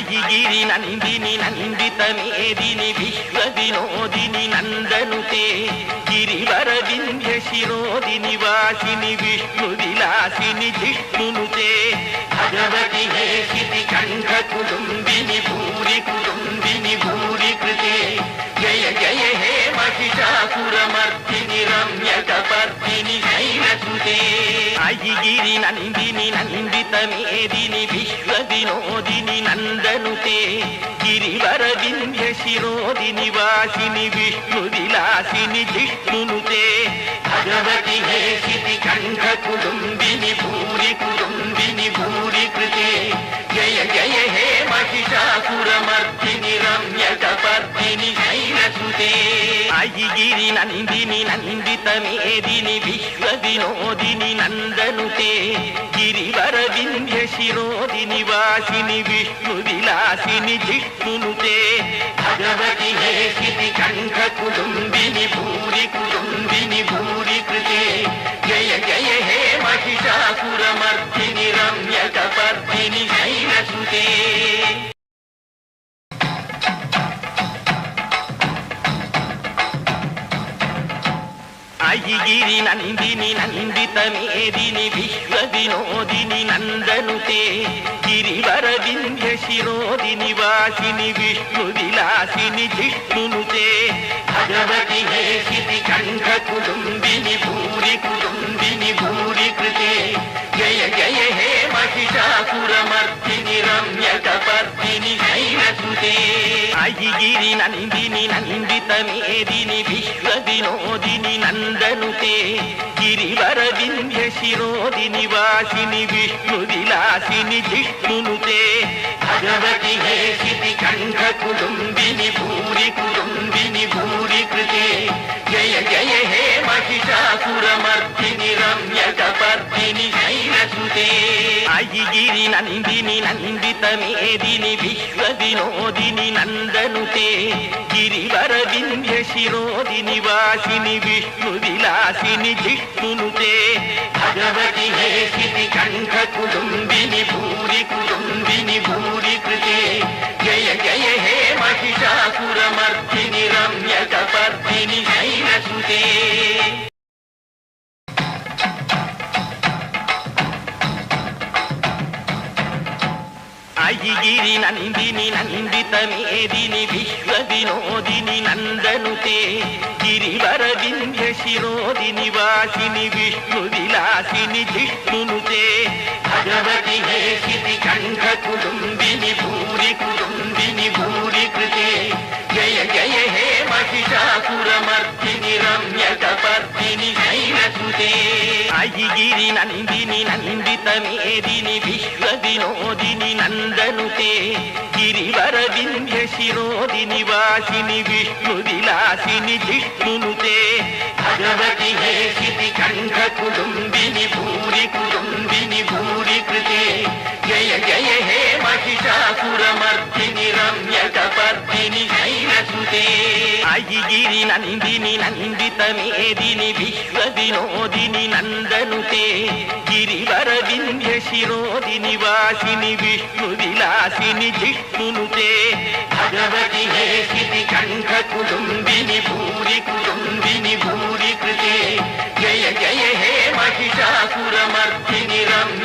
అయిగిరి నందిని నందిత మేదిని విశ్వ వినోదిని నందనుతే గిరివర వింధ్య శిరోదిని వాసిని విష్ణు విలాసిని జిష్ణునుతే భగవతి హేషితి కంఠ కుటుంబిని భూరి కుటుంబిని భూరి కృతే జయ జయ హే మహిషాసురమర్దిని రమ్య కపర్దిని శైలసుతే అయిగిరి నందిని నందిత మేదిని విశ్వ వినోదిని నందనుతే గిరివర వింధ్య శిరోదిని వాసిని విష్ణు విలాసిని జిష్ణునుతే భగవతి హేషితి కంఠ కుటుంబిని భూరి కుటుంబిని భూరి కృతే జయ జయ హే మహిషాసురమర్దిని రమ్య కపర్దిని శైలసుతే అయిగిరి నందిని నందిత మేదిని విశ్వ వినోదిని నందనుతే గిరివర వింధ్య శిరోదిని వాసిని విష్ణు విలాసిని జిష్ణునుతే భగవతి హేషితి కంఠ కుటుంబిని భూరి కుటుంబిని భూరి కృతే జయ జయ హే మహిషాసురమర్దిని రమ్య కపర్దిని శైలసుతే అయిగిరి నందిని నందిత మేదిని విశ్వ వినోదిని నందనుతే గిరివర వింధ్య శిరోదిని వాసిని విష్ణు విలాసిని జిష్ణునుతే భగవతి హేషితి కంఠ కుటుంబిని భూరి కుటుంబిని భూరి కృతే జయ జయ హే మహిషాసురమర్దిని రమ్య కపర్దిని శైలసుతే అయిగిరి నందిని నందిత మేదిని విశ్వ వినోదిని నందనుతే గిరివర వింధ్య శిరోదిని వాసిని విష్ణు విలాసిని జిష్ణునుతే భగవతి హేషితి కంఠ కుటుంబిని భూరి కుటుంబిని భూరి కృతే జయ జయ హే మహిషాసురమర్దిని రమ్య కపర్దిని శైలసుతే అయిగిరి నందిని నందిత మేదిని విశ్వ వినోదిని నందనుతే గిరివర వింధ్య శిరోదిని వాసిని విష్ణు విలాసిని జిష్ణునుతే భగవతి హేషితి కంఠ కుటుంబిని భూరి కుటుంబిని భూరి కృతే జయ జయ హే మహిషాసురమర్దిని రమ్య కపర్దిని శైలసుతే అయిగిరి నందిని నందిత మేదిని విశ్వ వినోదిని నందనుతే గిరివర వింధ్య శిరోదిని వాసిని విష్ణు విలాసిని జిష్ణునుతే భగవతి హేషితి కంఠ కుటుంబిని భూరి కుటుంబిని భూరి కృతే జయ జయ హే మహిషాసురమర్దిని రమ్య కపర్దిని శైలసుతే అయిగిరి నందిని నందిత మేదిని విశ్వ వినోదిని నందనుతే గిరివర వింధ్య శిరోదిని వాసిని విష్ణు విలాసిని జిష్ణునుతే భగవతి హేషితి కంఠ కుటుంబిని భూరి కుటుంబిని భూరి కృతే జయ జయ హే మహిషాసురమర్దిని రమ్య కపర్దిని శైలసుతే అయిగిరి నందిని నందిత మేదిని విశ్వ వినోదిని నందనుతే గిరివర వింధ్య శిరోదిని వాసిని విష్ణు విలాసిని జిష్ణునుతే భగవతి హేషితి కంఠ కుటుంబిని భూరి కుటుంబిని భూరి కృతే జయ జయ హే మహిషాసురమర్దిని రమ్య